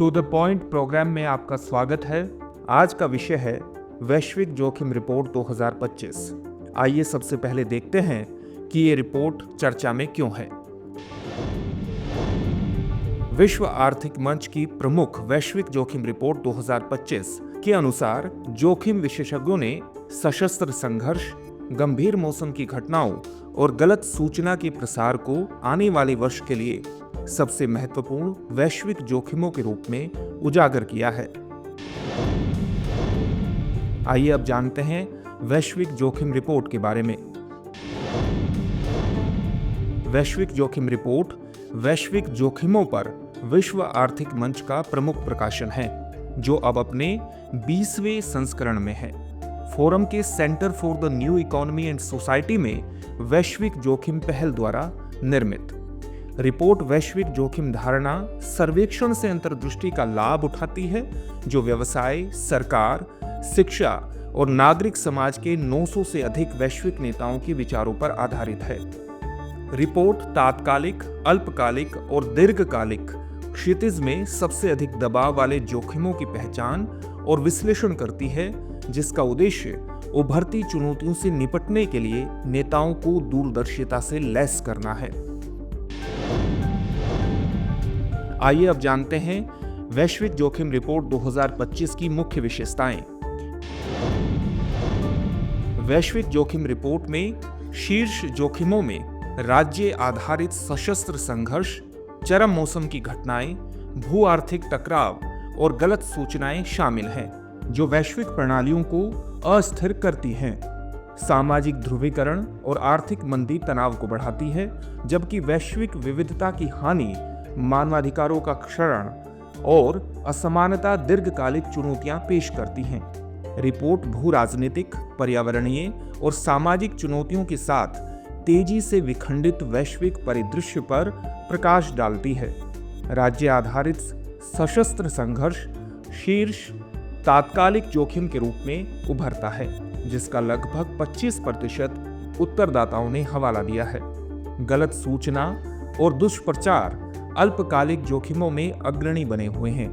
To the point programme में आपका स्वागत है। आज का विषय है वैश्विक जोखिम रिपोर्ट 2025। आइए सबसे पहले देखते हैं कि ये रिपोर्ट चर्चा में क्यों है। विश्व आर्थिक मंच की प्रमुख वैश्विक जोखिम रिपोर्ट 2025 के अनुसार जोखिम विशेषज्ञों ने सशस्त्र संघर्ष, गंभीर मौसम की घटनाओं और गलत सूचना के प्रसार को आने वाले वर्ष के लिए सबसे महत्वपूर्ण वैश्विक जोखिमों के रूप में उजागर किया है। आइए अब जानते हैं वैश्विक जोखिम रिपोर्ट के बारे में। वैश्विक जोखिम रिपोर्ट वैश्विक जोखिमों पर विश्व आर्थिक मंच का प्रमुख प्रकाशन है, जो अब अपने 20वें संस्करण में है। फोरम के centre for the new economy and society में वैश्विक जोखिम पहल द्वारा निर्मित रिपोर्ट वैश्विक जोखिम धारणा सर्वेक्षण से अंतर्दृष्टि का लाभ उठाती है, जो व्यवसाय, सरकार, शिक्षा और नागरिक समाज के 900 से अधिक वैश्विक नेताओं के विचारों पर आधारित है। रिपोर्ट तात्कालिक, अल्पकालिक और दीर्घकालिक क्षितिज में सबसे अधिक दबाव वाले जोखिमों की पहचान और विश्लेषण करती है, जिसका उद्देश्य उभरती चुनौतियों से निपटने के लिए नेताओं को दूरदर्शिता से लैस करना है। आइए अब जानते हैं वैश्विक जोखिम रिपोर्ट 2025 की मुख्य विशेषताएं। वैश्विक जोखिम रिपोर्ट में शीर्ष जोखिमों में राज्य आधारित सशस्त्र संघर्ष, चरम मौसम की घटनाएं, भू आर्थिक टकराव और गलत सूचनाएं शामिल हैं, जो वैश्विक प्रणालियों को अस्थिर करती हैं। सामाजिक ध्रुवीकरण और आर्थिक मंदी तनाव को बढ़ाती है, जबकि वैश्विक विविधता की हानि, मानवाधिकारों का क्षरण और असमानता दीर्घकालिक चुनौतियां पेश करती हैं। रिपोर्ट भू राजनीतिक, पर्यावरणीय और सामाजिक चुनौतियों के साथ तेजी से विखंडित वैश्विक परिदृश्य पर प्रकाश डालती है। राज्य आधारित सशस्त्र संघर्ष शीर्ष तात्कालिक जोखिम के रूप में उभरता है, जिसका लगभग 25% उत्तरदाताओं ने हवाला दिया है। गलत सूचना और दुष्प्रचार अल्पकालिक जोखिमों में अग्रणी बने हुए हैं,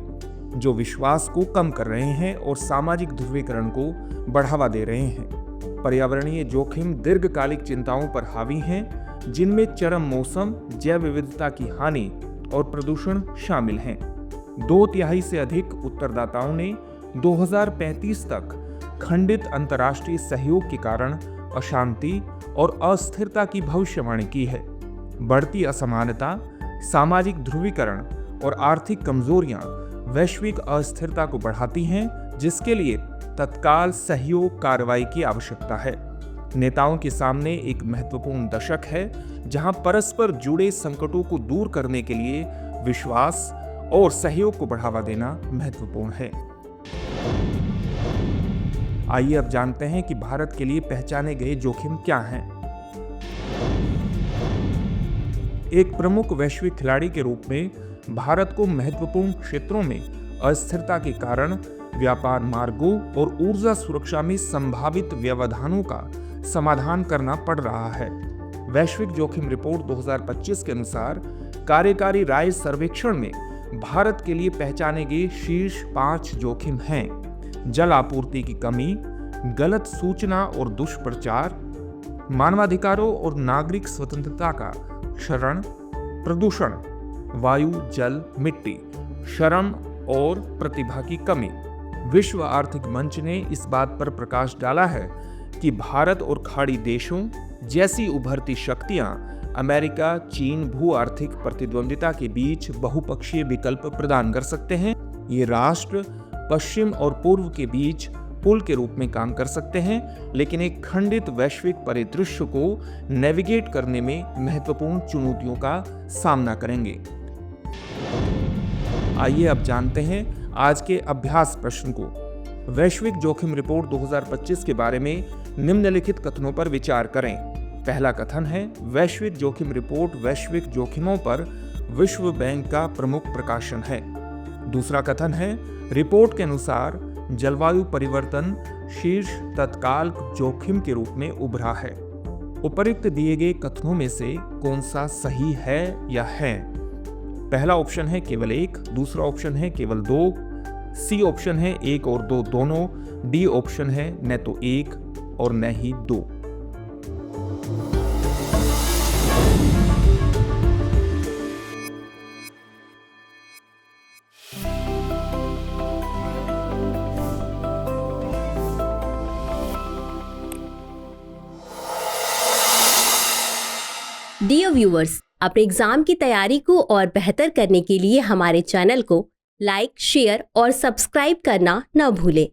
जो विश्वास को कम कर रहे हैं और सामाजिक ध्रुवीकरण को बढ़ावा दे रहे हैं। पर्यावरणीय जोखिम दीर्घकालिक चिंताओं पर हावी हैं, जिनमें चरम मौसम, जैव विविधता की हानि और प्रदूषण शामिल हैं। 2/3 से अधिक उत्तरदाताओं ने 2035 तक खंडित अंतर्राष्ट्रीय सहयोग के कारण अशांति और अस्थिरता की भविष्यवाणी की है। बढ़ती असमानता, सामाजिक ध्रुवीकरण और आर्थिक कमजोरियां वैश्विक अस्थिरता को बढ़ाती हैं, जिसके लिए तत्काल सहयोग कार्रवाई की आवश्यकता है। नेताओं के सामने एक महत्वपूर्ण दशक है, जहां परस्पर जुड़े संकटों को दूर करने के लिए विश्वास और सहयोग को बढ़ावा देना महत्वपूर्ण है। आइए अब जानते हैं कि भारत के लिए पहचाने गए जोखिम क्या हैं। एक प्रमुख वैश्विक खिलाड़ी के रूप में भारत को महत्वपूर्ण क्षेत्रों में अस्थिरता के कारण व्यापार मार्गों और ऊर्जा सुरक्षा में संभावित व्यवधानों का समाधान करना पड़ रहा है। वैश्विक जोखिम रिपोर्ट 2025 के अनुसार कार्यकारी राय सर्वेक्षण में भारत के लिए पहचाने गए शीर्ष 5 जोखिम हैं: जल आपूर्ति की कमी, गलत सूचना और दुष्प्रचार, मानवाधिकारों और नागरिक स्वतंत्रता का क्षरण, प्रदूषण, वायु, जल, मिट्टी, श्रम और प्रतिभा की कमी। विश्व आर्थिक मंच ने इस बात पर प्रकाश डाला है कि भारत और खाड़ी देशों जैसी उभरती शक्तियां अमेरिका, चीन भू आर्थिक प्रतिद्वंदिता के बीच बहुपक्षीय विकल्प प्रदान कर सकते हैं। ये राष्ट्र पश्चिम और पूर्व के बीच पुल के रूप में काम कर सकते हैं, लेकिन एक खंडित वैश्विक परिदृश्य को नेविगेट करने में महत्वपूर्ण चुनौतियों का सामना करेंगे। आइए अब जानते हैं आज के अभ्यास प्रश्न को। वैश्विक जोखिम रिपोर्ट 2025 के बारे में निम्नलिखित कथनों पर विचार करें। पहला कथन है, वैश्विक जोखिम रिपोर्ट वैश्विक जोखिमों पर विश्व बैंक का प्रमुख प्रकाशन है। दूसरा कथन है, रिपोर्ट के अनुसार जलवायु परिवर्तन शीर्ष तत्काल जोखिम के रूप में उभरा है। उपर्युक्त दिए गए कथनों में से कौन सा सही है या है? पहला ऑप्शन है केवल 1, दूसरा ऑप्शन है केवल 2, सी ऑप्शन है 1 और 2 दोनों, डी ऑप्शन है न तो 1 और न ही 2। डियर व्यूअर्स, अपने एग्जाम की तैयारी को और बेहतर करने के लिए हमारे चैनल को लाइक, शेयर और सब्सक्राइब करना न भूलें।